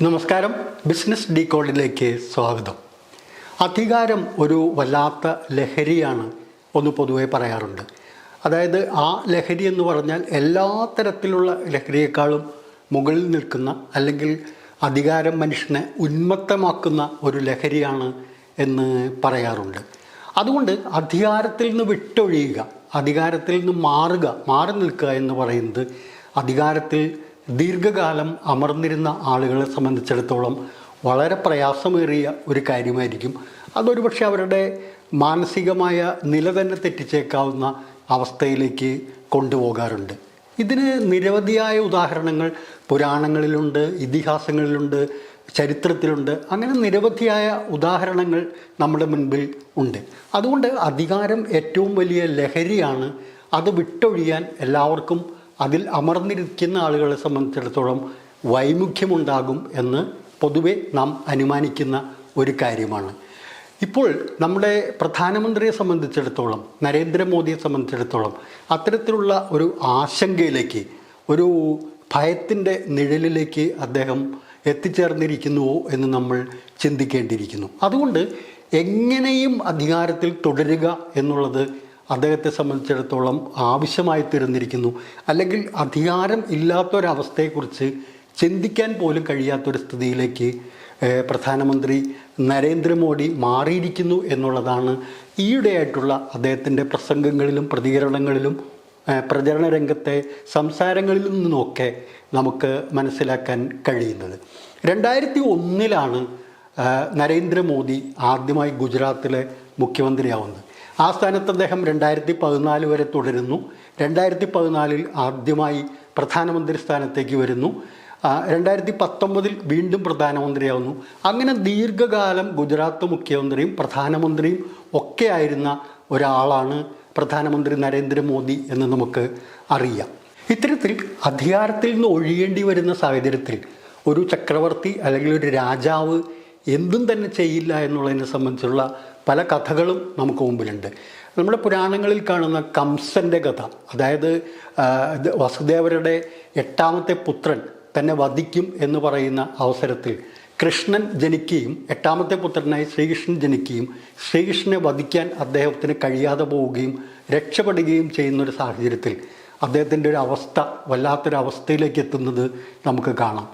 നമസ്കാരം. ബിസിനസ് ഡീകോഡിലേക്ക് സ്വാഗതം. അധികാരം ഒരു വല്ലാത്ത ലഹരിയാണ് ഒന്ന് പൊതുവെ പറയാറുണ്ട്. അതായത് ആ ലഹരി എന്ന് പറഞ്ഞാൽ എല്ലാ തരത്തിലുള്ള ലഹരിയേക്കാളും മുകളിൽ നിൽക്കുന്ന, അല്ലെങ്കിൽ അധികാരം മനുഷ്യനെ ഉന്മത്തമാക്കുന്ന ഒരു ലഹരിയാണ് എന്ന് പറയാറുണ്ട്. അതുകൊണ്ട് അധികാരത്തിൽ നിന്ന് വിട്ടൊഴിയുക, അധികാരത്തിൽ നിന്ന് മാറി നിൽക്കുക എന്ന് പറയുന്നത് അധികാരത്തിൽ ദീർഘകാലം അമർന്നിരുന്ന ആളുകളെ സംബന്ധിച്ചിടത്തോളം വളരെ പ്രയാസമേറിയ ഒരു കാര്യമായിരിക്കും. അതൊരു പക്ഷേ അവരുടെ മാനസികമായ നില തന്നെ തെറ്റിച്ചേക്കാവുന്ന അവസ്ഥയിലേക്ക് കൊണ്ടുപോകാറുണ്ട്. ഇതിന് നിരവധിയായ ഉദാഹരണങ്ങൾ പുരാണങ്ങളിലുണ്ട്, ഇതിഹാസങ്ങളിലുണ്ട്, ചരിത്രത്തിലുണ്ട്. അങ്ങനെ നിരവധിയായ ഉദാഹരണങ്ങൾ നമ്മുടെ മുൻപിൽ ഉണ്ട്. അതുകൊണ്ട് അധികാരം ഏറ്റവും വലിയ ലഹരിയാണ്. അത് വിട്ടൊഴിയാൻ എല്ലാവർക്കും, അതിൽ അമർന്നിരിക്കുന്ന ആളുകളെ സംബന്ധിച്ചിടത്തോളം വൈമുഖ്യമുണ്ടാകും എന്ന് പൊതുവെ നാം അനുമാനിക്കുന്ന ഒരു കാര്യമാണ്. ഇപ്പോൾ നമ്മുടെ പ്രധാനമന്ത്രിയെ സംബന്ധിച്ചിടത്തോളം, നരേന്ദ്രമോദിയെ സംബന്ധിച്ചിടത്തോളം അത്തരത്തിലുള്ള ഒരു ആശങ്കയിലേക്ക്, ഒരു ഭയത്തിൻ്റെ നിഴലിലേക്ക് അദ്ദേഹം എത്തിച്ചേർന്നിരിക്കുന്നുവോ എന്ന് നമ്മൾ ചിന്തിക്കേണ്ടിയിരിക്കുന്നു. അതുകൊണ്ട് എങ്ങനെയും അധികാരത്തിൽ തുടരുക എന്നുള്ളത് അദ്ദേഹത്തെ സംബന്ധിച്ചിടത്തോളം ആവശ്യമായി തീർന്നിരിക്കുന്നു. അല്ലെങ്കിൽ അധികാരം ഇല്ലാത്തൊരവസ്ഥയെക്കുറിച്ച് ചിന്തിക്കാൻ പോലും കഴിയാത്തൊരു സ്ഥിതിയിലേക്ക് പ്രധാനമന്ത്രി നരേന്ദ്രമോദി മാറിയിരിക്കുന്നു എന്നുള്ളതാണ് ഈയിടെയായിട്ടുള്ള അദ്ദേഹത്തിൻ്റെ പ്രസംഗങ്ങളിലും പ്രതികരണങ്ങളിലും പ്രചരണ രംഗത്തെ സംസാരങ്ങളിൽ നിന്നൊക്കെ നമുക്ക് മനസ്സിലാക്കാൻ കഴിയുന്നത്. 2001 നരേന്ദ്രമോദി ആദ്യമായി ഗുജറാത്തിലെ മുഖ്യമന്ത്രിയാവുന്നത്. ആ സ്ഥാനത്ത് അദ്ദേഹം 2014 വരെ തുടരുന്നു. 2014 ആദ്യമായി പ്രധാനമന്ത്രി സ്ഥാനത്തേക്ക് വരുന്നു. 2019 വീണ്ടും പ്രധാനമന്ത്രിയാവുന്നു. അങ്ങനെ ദീർഘകാലം ഗുജറാത്ത് മുഖ്യമന്ത്രിയും പ്രധാനമന്ത്രിയും ഒക്കെ ആയിരുന്ന ഒരാളാണ് പ്രധാനമന്ത്രി നരേന്ദ്രമോദി എന്ന് നമുക്ക് അറിയാം. ഇത്തരത്തിൽ അധികാരത്തിൽ നിന്ന് ഒഴിയേണ്ടി വരുന്ന സാഹചര്യത്തിൽ ഒരു ചക്രവർത്തി അല്ലെങ്കിൽ ഒരു രാജാവ് എന്തും തന്നെ ചെയ്യില്ല എന്നുള്ളതിനെ സംബന്ധിച്ചുള്ള പല കഥകളും നമുക്ക് മുമ്പിലുണ്ട്. നമ്മുടെ പുരാണങ്ങളിൽ കാണുന്ന കംസൻ്റെ കഥ, അതായത് വസുദേവരുടെ 8ാമത്തെ പുത്രൻ തന്നെ വധിക്കും എന്ന് പറയുന്ന അവസരത്തിൽ കൃഷ്ണൻ ജനിക്കുകയും 8ാമത്തെ പുത്രനായി ശ്രീകൃഷ്ണൻ ജനിക്കുകയും ശ്രീകൃഷ്ണനെ വധിക്കാൻ അദ്ദേഹത്തിന് കഴിയാതെ പോവുകയും രക്ഷപ്പെടുകയും ചെയ്യുന്നൊരു സാഹചര്യത്തിൽ അദ്ദേഹത്തിൻ്റെ ഒരു അവസ്ഥ, വല്ലാത്തൊരവസ്ഥയിലേക്ക് എത്തുന്നത് നമുക്ക് കാണാം.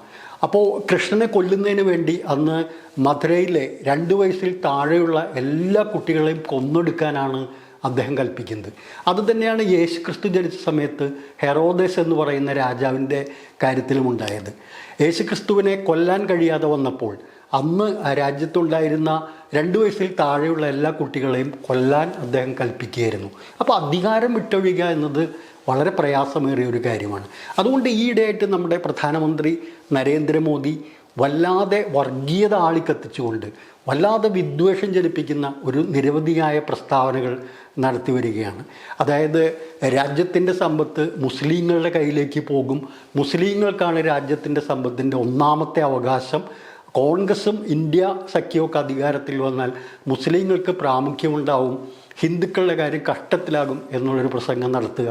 അപ്പോൾ കൃഷ്ണനെ കൊല്ലുന്നതിന് വേണ്ടി അന്ന് മധുരയിലെ 2 വയസ്സിൽ താഴെയുള്ള എല്ലാ കുട്ടികളെയും കൊന്നൊടുക്കാനാണ് അദ്ദേഹം കൽപ്പിക്കുന്നത്. അതുതന്നെയാണ് യേശുക്രിസ്തു ജനിച്ച സമയത്ത് ഹെറോദേസ് എന്ന് പറയുന്ന രാജാവിൻ്റെ കാര്യത്തിലും ഉണ്ടായത്. യേശുക്രിസ്തുവിനെ കൊല്ലാൻ കഴിയാതെ വന്നപ്പോൾ അന്ന് ആ രാജ്യത്തുണ്ടായിരുന്ന 2 വയസ്സിൽ താഴെയുള്ള എല്ലാ കുട്ടികളെയും കൊല്ലാൻ അദ്ദേഹം കൽപ്പിക്കുകയായിരുന്നു. അപ്പോൾ അധികാരം വിട്ടൊഴിയുക എന്നത് വളരെ പ്രയാസമേറിയ ഒരു കാര്യമാണ്. അതുകൊണ്ട് ഈയിടെയായിട്ട് നമ്മുടെ പ്രധാനമന്ത്രി നരേന്ദ്രമോദി വല്ലാതെ വർഗീയത ആളിക്കത്തിച്ചുകൊണ്ട് വല്ലാതെ വിദ്വേഷം ജനിപ്പിക്കുന്ന ഒരു നിരവധിയായ പ്രസ്താവനകൾ നടത്തി വരികയാണ്. അതായത് രാജ്യത്തിൻ്റെ സമ്പത്ത് മുസ്ലിങ്ങളുടെ കയ്യിലേക്ക് പോകും, മുസ്ലിങ്ങൾക്കാണ് രാജ്യത്തിൻ്റെ സമ്പത്തിൻ്റെ ഒന്നാമത്തെ അവകാശം, കോൺഗ്രസും ഇന്ത്യ സഖ്യമൊക്കെ അധികാരത്തിൽ വന്നാൽ മുസ്ലിങ്ങൾക്ക് പ്രാമുഖ്യമുണ്ടാവും, ഹിന്ദുക്കളുടെ കാര്യം കഷ്ടത്തിലാകും എന്നുള്ളൊരു പ്രസംഗം നടത്തുക.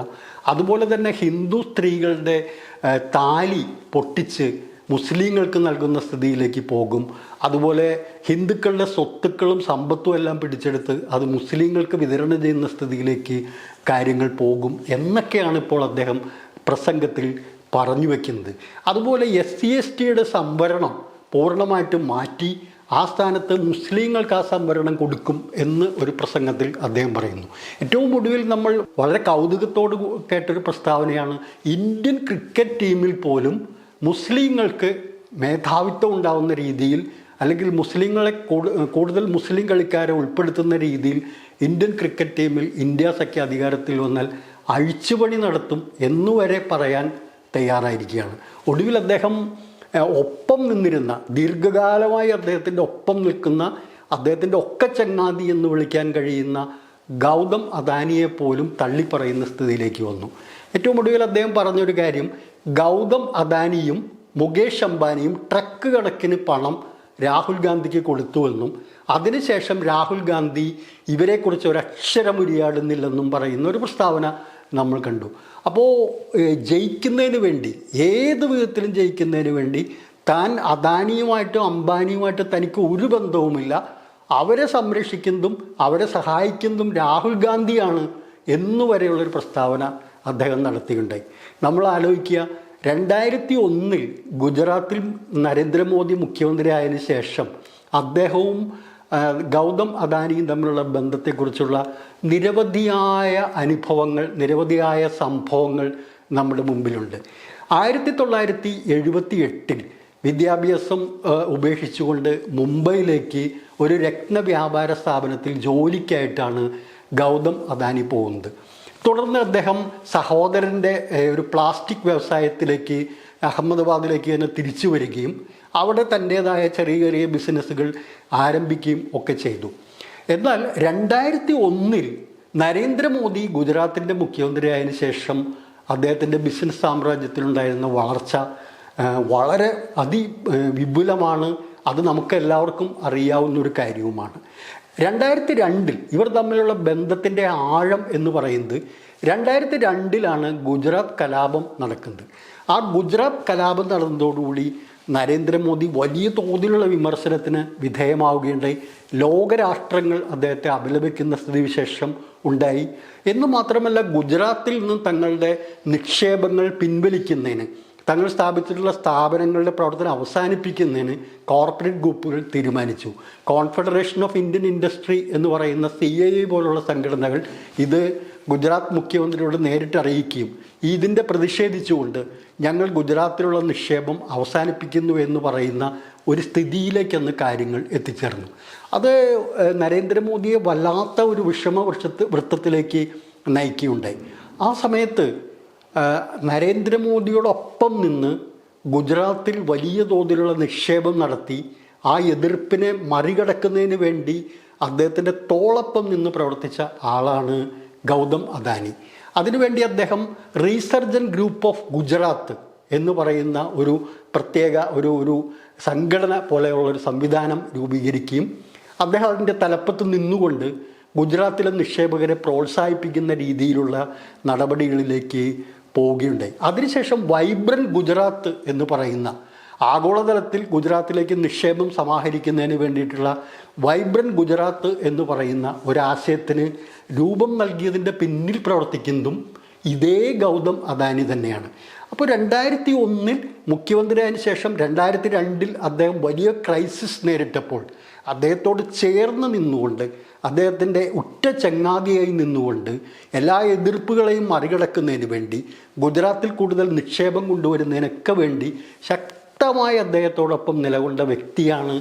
അതുപോലെ തന്നെ ഹിന്ദു സ്ത്രീകളുടെ താലി പൊട്ടിച്ച് മുസ്ലിങ്ങൾക്ക് നൽകുന്ന സ്ഥിതിയിലേക്ക് പോകും. അതുപോലെ ഹിന്ദുക്കളുടെ സ്വത്തുക്കളും സമ്പത്തും എല്ലാം പിടിച്ചെടുത്ത് അത് മുസ്ലിങ്ങൾക്ക് വിതരണം ചെയ്യുന്ന സ്ഥിതിയിലേക്ക് കാര്യങ്ങൾ പോകും എന്നൊക്കെയാണ് ഇപ്പോൾ അദ്ദേഹം പ്രസംഗത്തിൽ പറഞ്ഞു വയ്ക്കുന്നത്. അതുപോലെ SC/ST സംവരണം പൂർണ്ണമായിട്ടും മാറ്റി ആ സ്ഥാനത്ത് മുസ്ലിങ്ങൾക്ക് ആ സംവരണം കൊടുക്കും എന്ന് ഒരു പ്രസംഗത്തിൽ അദ്ദേഹം പറയുന്നു. ഏറ്റവും ഒടുവിൽ നമ്മൾ വളരെ കൗതുകത്തോട് കേട്ടൊരു പ്രസ്താവനയാണ്, ഇന്ത്യൻ ക്രിക്കറ്റ് ടീമിൽ പോലും മുസ്ലിങ്ങൾക്ക് മേധാവിത്വം ഉണ്ടാവുന്ന രീതിയിൽ, അല്ലെങ്കിൽ മുസ്ലിങ്ങളെ കൂടുതൽ മുസ്ലിം കളിക്കാരെ ഉൾപ്പെടുത്തുന്ന രീതിയിൽ ഇന്ത്യൻ ക്രിക്കറ്റ് ടീമിൽ ഇന്ത്യ സഖ്യ അധികാരത്തിൽ വന്നാൽ അഴിച്ചുപണി നടത്തും എന്നുവരെ പറയാൻ തയ്യാറായിരിക്കുകയാണ്. ഒടുവിൽ അദ്ദേഹം ഒപ്പം നിന്നിരുന്ന, ദീർഘകാലമായി അദ്ദേഹത്തിൻ്റെ ഒപ്പം നിൽക്കുന്ന, അദ്ദേഹത്തിൻ്റെ ഒക്കെ ചങ്ങാതി എന്ന് വിളിക്കാൻ കഴിയുന്ന ഗൗതം അദാനിയെ പോലും തള്ളിപ്പറയുന്ന സ്ഥിതിയിലേക്ക് വന്നു. ഏറ്റവും ഒടുവിൽ അദ്ദേഹം പറഞ്ഞൊരു കാര്യം, ഗൗതം അദാനിയും മുകേഷ് അംബാനിയും ട്രക്ക് കണക്കിന് പണം രാഹുൽ ഗാന്ധിക്ക് കൊടുത്തുവെന്നും അതിനുശേഷം രാഹുൽ ഗാന്ധി ഇവരെക്കുറിച്ച് ഒരക്ഷരം ഉരിയാടുന്നില്ലെന്നും പറയുന്ന ഒരു പ്രസ്താവന നമ്മൾ കണ്ടു. അപ്പോൾ ജയിക്കുന്നതിന് വേണ്ടി, ഏത് വിധത്തിലും ജയിക്കുന്നതിന് വേണ്ടി താൻ അദാനിയുമായിട്ടും അംബാനിയുമായിട്ടും തനിക്ക് ഒരു ബന്ധവുമില്ല, അവരെ സംരക്ഷിക്കുന്നതും അവരെ സഹായിക്കുന്നതും രാഹുൽ ഗാന്ധിയാണ് എന്നുവരെയുള്ളൊരു പ്രസ്താവന അദ്ദേഹം നടത്തിയിട്ടുണ്ടായി. നമ്മൾ ആലോചിക്കുക, 2001 ഗുജറാത്തിൽ നരേന്ദ്രമോദി മുഖ്യമന്ത്രിയായതിനു ശേഷം അദ്ദേഹവും ഗൗതം അദാനിയും തമ്മിലുള്ള ബന്ധത്തെക്കുറിച്ചുള്ള നിരവധിയായ അനുഭവങ്ങൾ, നിരവധിയായ സംഭവങ്ങൾ നമ്മുടെ മുമ്പിലുണ്ട്. 1978 വിദ്യാഭ്യാസം ഉപേക്ഷിച്ചുകൊണ്ട് മുംബൈയിലേക്ക് ഒരു രത്ന വ്യാപാര സ്ഥാപനത്തിൽ ജോലിക്കായിട്ടാണ് ഗൗതം അദാനി പോകുന്നത്. തുടർന്ന് അദ്ദേഹം സഹോദരൻ്റെ ഒരു പ്ലാസ്റ്റിക് വ്യവസായത്തിലേക്ക് അഹമ്മദാബാദിലേക്ക് തന്നെ തിരിച്ചു വരികയും അവിടെ തൻ്റേതായ ചെറിയ ചെറിയ ബിസിനസ്സുകൾ ആരംഭിക്കുകയും ഒക്കെ ചെയ്തു. എന്നാൽ 2001 നരേന്ദ്രമോദി ഗുജറാത്തിൻ്റെ മുഖ്യമന്ത്രിയായതിനു ശേഷം അദ്ദേഹത്തിൻ്റെ ബിസിനസ് സാമ്രാജ്യത്തിലുണ്ടായിരുന്ന വളർച്ച വളരെ വിപുലമാണ്. അത് നമുക്കെല്ലാവർക്കും അറിയാവുന്നൊരു കാര്യവുമാണ്. 2002 ഇവർ തമ്മിലുള്ള ബന്ധത്തിൻ്റെ ആഴം എന്ന് പറയുന്നത് 2002 ഗുജറാത്ത് കലാപം നടക്കുന്നത്. ആ ഗുജറാത്ത് കലാപം നടന്നതോടുകൂടി നരേന്ദ്രമോദി വലിയ തോതിലുള്ള വിമർശനത്തിന് വിധേയമാവുകയുണ്ടായി. ലോകരാഷ്ട്രങ്ങൾ അദ്ദേഹത്തെ അപലപിക്കുന്ന സ്ഥിതിവിശേഷം ഉണ്ടായി. എന്ന് മാത്രമല്ല, ഗുജറാത്തിൽ നിന്നും തങ്ങളുടെ നിക്ഷേപങ്ങൾ പിൻവലിക്കുന്നതിന്, തങ്ങൾ സ്ഥാപിച്ചിട്ടുള്ള സ്ഥാപനങ്ങളുടെ പ്രവർത്തനം അവസാനിപ്പിക്കുന്നതിന് കോർപ്പറേറ്റ് ഗ്രൂപ്പുകൾ തീരുമാനിച്ചു. കോൺഫെഡറേഷൻ ഓഫ് ഇന്ത്യൻ ഇൻഡസ്ട്രി എന്ന് പറയുന്ന CII പോലുള്ള സംഘടനകൾ ഇത് ഗുജറാത്ത് മുഖ്യമന്ത്രിയോട് നേരിട്ട് അറിയിക്കുകയും ഇതിൻ്റെ പ്രതിഷേധിച്ചുകൊണ്ട് ഞങ്ങൾ ഗുജറാത്തിലുള്ള നിക്ഷേപം അവസാനിപ്പിക്കുന്നു എന്ന് പറയുന്ന ഒരു സ്ഥിതിയിലേക്കന്ന് കാര്യങ്ങൾ എത്തിച്ചേർന്നു. അത് നരേന്ദ്രമോദിയെ വല്ലാത്ത ഒരു വൃത്തത്തിലേക്ക് നയിക്കുകയുണ്ടായി. ആ സമയത്ത് നരേന്ദ്രമോദിയോടൊപ്പം നിന്ന് ഗുജറാത്തിൽ വലിയ തോതിലുള്ള നിക്ഷേപം നടത്തി ആ എതിർപ്പിനെ മറികടക്കുന്നതിന് വേണ്ടി അദ്ദേഹത്തിൻ്റെ തോളൊപ്പം നിന്ന് പ്രവർത്തിച്ച ആളാണ് ഗൗതം അദാനി. അതിനുവേണ്ടി അദ്ദേഹം റീസർജൻ ഗ്രൂപ്പ് ഓഫ് ഗുജറാത്ത് എന്ന് പറയുന്ന ഒരു പ്രത്യേക ഒരു സംഘടന പോലെയുള്ളൊരു സംവിധാനം രൂപീകരിക്കുകയും അദ്ദേഹം അതിൻ്റെ തലപ്പത്ത് നിന്നുകൊണ്ട് ഗുജറാത്തിലെ നിക്ഷേപകരെ പ്രോത്സാഹിപ്പിക്കുന്ന രീതിയിലുള്ള നടപടികളിലേക്ക് പോവുകയുണ്ടായി. അതിനുശേഷം വൈബ്രൻറ്റ് ഗുജറാത്ത് എന്ന് പറയുന്ന ആഗോളതലത്തിൽ ഗുജറാത്തിലേക്ക് നിക്ഷേപം സമാഹരിക്കുന്നതിന് വേണ്ടിയിട്ടുള്ള വൈബ്രൻറ്റ് ഗുജറാത്ത് എന്ന് പറയുന്ന ഒരാശയത്തിന് രൂപം നൽകിയതിൻ്റെ പിന്നിൽ പ്രവർത്തിക്കുന്നതും ഇതേ ഗൗതം അദാനി തന്നെയാണ്. അപ്പോൾ 2001 മുഖ്യമന്ത്രിയായതിനു ശേഷം 2002 അദ്ദേഹം വലിയ ക്രൈസിസ് നേരിട്ടപ്പോൾ അദ്ദേഹത്തോട് ചേർന്ന് നിന്നുകൊണ്ട്, അദ്ദേഹത്തിൻ്റെ ഉറ്റ ചങ്ങാതിയായി നിന്നുകൊണ്ട് എല്ലാ എതിർപ്പുകളെയും മറികടക്കുന്നതിന് വേണ്ടി, ഗുജറാത്തിൽ കൂടുതൽ നിക്ഷേപം കൊണ്ടുവരുന്നതിനൊക്കെ വേണ്ടി ശക്തമായി അദ്ദേഹത്തോടൊപ്പം നിലകൊണ്ട വ്യക്തിയാണ്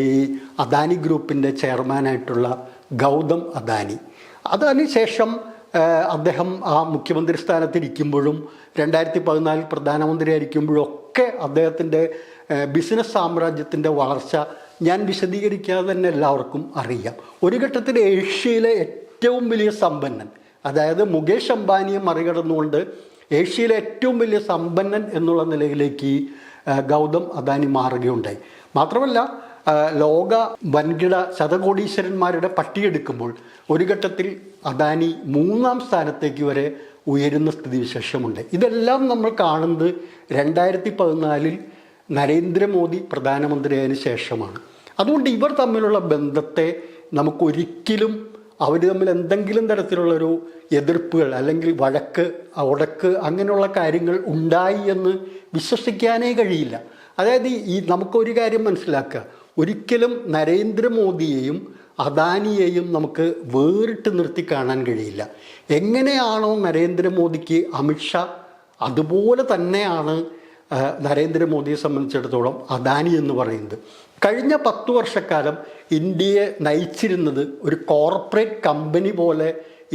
ഈ അദാനി ഗ്രൂപ്പിൻ്റെ ചെയർമാനായിട്ടുള്ള ഗൗതം അദാനി. അതിനുശേഷം അദ്ദേഹം ആ മുഖ്യമന്ത്രി സ്ഥാനത്തിരിക്കുമ്പോഴും 2014 പ്രധാനമന്ത്രിയായിരിക്കുമ്പോഴും ഒക്കെ അദ്ദേഹത്തിൻ്റെ ബിസിനസ് സാമ്രാജ്യത്തിൻ്റെ വളർച്ച ഞാൻ വിശദീകരിക്കാതെ തന്നെ എല്ലാവർക്കും അറിയാം. ഒരു ഘട്ടത്തിൽ ഏഷ്യയിലെ ഏറ്റവും വലിയ സമ്പന്നൻ, അതായത് മുകേഷ് അംബാനിയെ മറികടന്നുകൊണ്ട് ഏഷ്യയിലെ ഏറ്റവും വലിയ സമ്പന്നൻ എന്നുള്ള നിലയിലേക്ക് ഗൗതം അദാനി മാറുകയുണ്ടായി. മാത്രമല്ല, ലോക വൻകിട ശതകോടീശ്വരന്മാരുടെ പട്ടിയെടുക്കുമ്പോൾ ഒരു ഘട്ടത്തിൽ അദാനി 3ാം സ്ഥാനത്തേക്ക് വരെ ഉയരുന്ന സ്ഥിതിവിശേഷമുണ്ട്. ഇതെല്ലാം നമ്മൾ കാണുന്നത് 2014 നരേന്ദ്രമോദി പ്രധാനമന്ത്രിയായതിനു ശേഷമാണ്. അതുകൊണ്ട് ഇവർ തമ്മിലുള്ള ബന്ധത്തെ നമുക്കൊരിക്കലും അവർ തമ്മിൽ എന്തെങ്കിലും തരത്തിലുള്ളൊരു എതിർപ്പുകൾ അല്ലെങ്കിൽ വഴക്ക് ഉടക്ക് അങ്ങനെയുള്ള കാര്യങ്ങൾ ഉണ്ടായി എന്ന് വിശ്വസിക്കാനേ കഴിയില്ല. അതായത് നമുക്കൊരു കാര്യം മനസ്സിലാക്കുക, ഒരിക്കലും നരേന്ദ്രമോദിയെയും അദാനിയെയും നമുക്ക് വേറിട്ട് നിർത്തി കാണാൻ കഴിയില്ല. എങ്ങനെയാണോ നരേന്ദ്രമോദിക്ക് അമിത്ഷാ, അതുപോലെ തന്നെയാണ് നരേന്ദ്രമോദിയെ സംബന്ധിച്ചിടത്തോളം അദാനി എന്ന് പറയുന്നത്. കഴിഞ്ഞ 10 വർഷക്കാലം ഇന്ത്യയെ നയിച്ചിരുന്നത് ഒരു കോർപ്പറേറ്റ് കമ്പനി പോലെ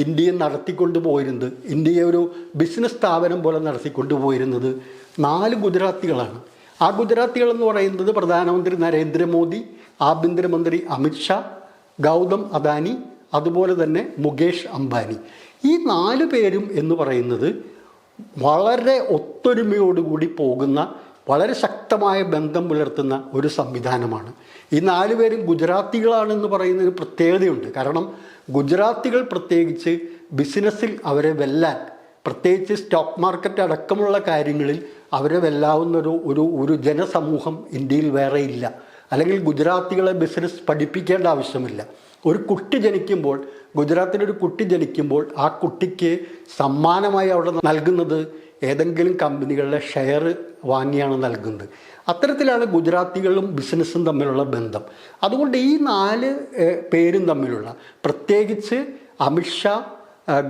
ഇന്ത്യയെ നടത്തിക്കൊണ്ടു പോയിരുന്നത്, ഇന്ത്യയെ ഒരു ബിസിനസ് സ്ഥാപനം പോലെ നടത്തിക്കൊണ്ടു പോയിരുന്നത് 4 ഗുജറാത്തികളാണ്. ആ ഗുജറാത്തികൾ എന്ന് പറയുന്നത് പ്രധാനമന്ത്രി നരേന്ദ്രമോദി, ആഭ്യന്തരമന്ത്രി അമിത്ഷാ, ഗൗതം അദാനി, അതുപോലെ തന്നെ മുകേഷ് അംബാനി. ഈ 4 പേരും എന്ന് പറയുന്നത് വളരെ ഒത്തൊരുമയോടുകൂടി പോകുന്ന, വളരെ ശക്തമായ ബന്ധം പുലർത്തുന്ന ഒരു സംവിധാനമാണ്. ഈ 4 പേരും ഗുജറാത്തികളാണെന്ന് പറയുന്നതിന് പ്രത്യേകതയുണ്ട്. കാരണം ഗുജറാത്തികൾ പ്രത്യേകിച്ച് ബിസിനസ്സിൽ അവരെ വെല്ലാൻ പ്രത്യേകിച്ച് സ്റ്റോക്ക് മാർക്കറ്റ് അടക്കമുള്ള കാര്യങ്ങളിൽ അവരെ വെല്ലാവുന്ന ഒരു ജനസമൂഹം ഇന്ത്യയിൽ വേറെ ഇല്ല. അല്ലെങ്കിൽ ഗുജറാത്തികളെ ബിസിനസ് പഠിപ്പിക്കേണ്ട ആവശ്യമില്ല. ഒരു കുട്ടി ജനിക്കുമ്പോൾ, ഗുജറാത്തിലൊരു കുട്ടി ജനിക്കുമ്പോൾ ആ കുട്ടിക്ക് സമ്മാനമായി അവിടെ നൽകുന്നത് ഏതെങ്കിലും കമ്പനികളുടെ ഷെയർ വാങ്ങിയാണ് നൽകുന്നത്. അത്തരത്തിലാണ് ഗുജറാത്തികളും ബിസിനസ്സും തമ്മിലുള്ള ബന്ധം. അതുകൊണ്ട് ഈ 4 പേരും തമ്മിലുള്ള, പ്രത്യേകിച്ച് അമിത്ഷാ,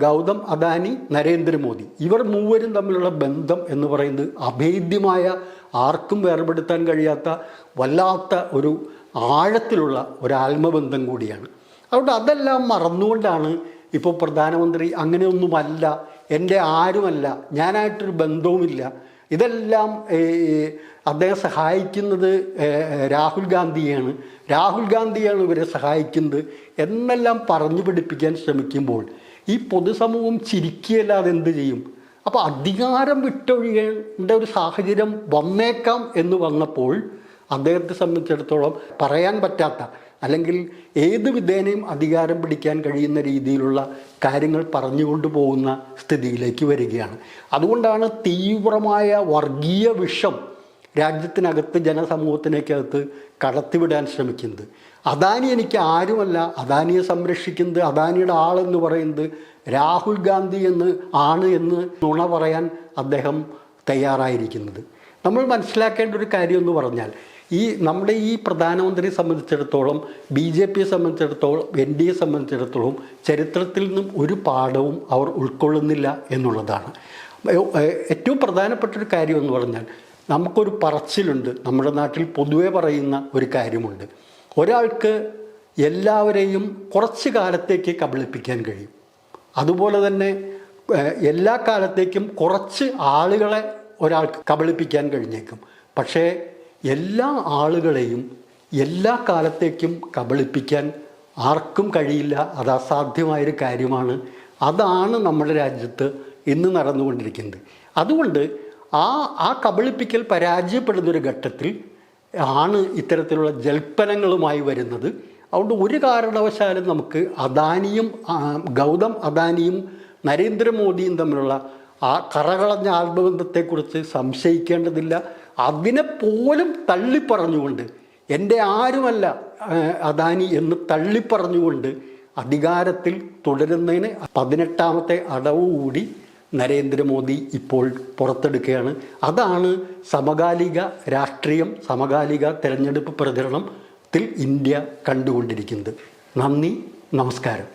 ഗൗതം അദാനി, നരേന്ദ്രമോദി, ഇവർ മൂവരും തമ്മിലുള്ള ബന്ധം എന്ന് പറയുന്നത് അഭേദ്യമായ, ആർക്കും വേർപെടുത്താൻ കഴിയാത്ത വല്ലാത്ത ഒരു ആഴത്തിലുള്ള ഒരു ആത്മബന്ധം കൂടിയാണ്. അതുകൊണ്ട് അതെല്ലാം മറന്നുകൊണ്ടാണ് ഇപ്പോൾ പ്രധാനമന്ത്രി അങ്ങനെയൊന്നുമല്ല, എൻ്റെ ആരുമല്ല, ഞാനായിട്ടൊരു ബന്ധവുമില്ല, ഇതെല്ലാം അദ്ദേഹം സഹായിക്കുന്നത് രാഹുൽ ഗാന്ധിയാണ് ഇവരെ സഹായിക്കുന്നത് എന്നെല്ലാം പറഞ്ഞു പഠിപ്പിക്കാൻ ശ്രമിക്കുമ്പോൾ ഈ പൊതുസമൂഹം ചിരിക്കുകയല്ലാതെ എന്ത് ചെയ്യും? അപ്പോൾ അധികാരം വിട്ടൊഴിയേണ്ട ഒരു സാഹചര്യം വന്നേക്കാം എന്ന് വന്നപ്പോൾ അദ്ദേഹത്തെ സംബന്ധിച്ചിടത്തോളം പറയാൻ പറ്റാത്ത, അല്ലെങ്കിൽ ഏത് വിധേനയും അധികാരം പിടിക്കാൻ കഴിയുന്ന രീതിയിലുള്ള കാര്യങ്ങൾ പറഞ്ഞുകൊണ്ട് പോകുന്ന സ്ഥിതിയിലേക്ക് വരികയാണ്. അതുകൊണ്ടാണ് തീവ്രമായ വർഗീയ വിഷം രാജ്യത്തിനകത്ത്, ജനസമൂഹത്തിനേക്കകത്ത് കടത്തിവിടാൻ ശ്രമിക്കുന്നത്. അദാനി എനിക്ക് ആരുമല്ല, അദാനിയെ സംരക്ഷിക്കുന്നത്, അദാനിയുടെ ആളെന്ന് പറയുന്നത് രാഹുൽ ഗാന്ധി എന്ന് നുണ പറയാൻ അദ്ദേഹം തയ്യാറായിരിക്കുന്നത്. നമ്മൾ മനസ്സിലാക്കേണ്ട ഒരു കാര്യം എന്ന് പറഞ്ഞാൽ, നമ്മുടെ ഈ പ്രധാനമന്ത്രിയെ സംബന്ധിച്ചിടത്തോളം, BJPയെ സംബന്ധിച്ചിടത്തോളം, NDA സംബന്ധിച്ചിടത്തോളം ചരിത്രത്തിൽ നിന്നും ഒരു പാഠവും അവർ ഉൾക്കൊള്ളുന്നില്ല എന്നുള്ളതാണ്. ഏറ്റവും പ്രധാനപ്പെട്ടൊരു കാര്യം എന്ന് പറഞ്ഞാൽ, നമുക്കൊരു പറച്ചിലുണ്ട്, നമ്മുടെ നാട്ടിൽ പൊതുവെ പറയുന്ന ഒരു കാര്യമുണ്ട്. ഒരാൾക്ക് എല്ലാവരെയും കുറച്ച് കാലത്തേക്ക് കബളിപ്പിക്കാൻ കഴിയും, അതുപോലെ തന്നെ എല്ലാ കാലത്തേക്കും കുറച്ച് ആളുകളെ ഒരാൾക്ക് കബളിപ്പിക്കാൻ കഴിഞ്ഞേക്കും. പക്ഷേ എല്ലാ ആളുകളെയും എല്ലാ കാലത്തേക്കും കബളിപ്പിക്കാൻ ആർക്കും കഴിയില്ല. അത് അസാധ്യമായൊരു കാര്യമാണ്. അതാണ് നമ്മുടെ രാജ്യത്ത് ഇന്ന് നടന്നുകൊണ്ടിരിക്കുന്നത്. അതുകൊണ്ട് ആ കബളിപ്പിക്കൽ പരാജയപ്പെടുന്നൊരു ഘട്ടത്തിൽ ആണ് ഇത്തരത്തിലുള്ള ജൽപ്പനങ്ങളുമായി വരുന്നത്. അതുകൊണ്ട് ഒരു കാരണവശാലും നമുക്ക് ഗൗതം അദാനിയും നരേന്ദ്രമോദിയും തമ്മിലുള്ള ആ കറകളഞ്ഞ ആത്മബന്ധത്തെക്കുറിച്ച് സംശയിക്കേണ്ടതില്ല. അതിനെപ്പോലും തള്ളിപ്പറഞ്ഞുകൊണ്ട്, എൻ്റെ ആരുമല്ല അദാനി എന്ന് തള്ളിപ്പറഞ്ഞുകൊണ്ട് അധികാരത്തിൽ തുടരുന്നതിന് 18ാമത്തെ അടവ് കൂടി നരേന്ദ്രമോദി ഇപ്പോൾ പുറത്തെടുക്കുകയാണ്. അതാണ് സമകാലിക രാഷ്ട്രീയം, സമകാലിക തെരഞ്ഞെടുപ്പ് പ്രചരണത്തിൽ ഇന്ത്യ കണ്ടുകൊണ്ടിരിക്കുന്നത്. നന്ദി, നമസ്കാരം.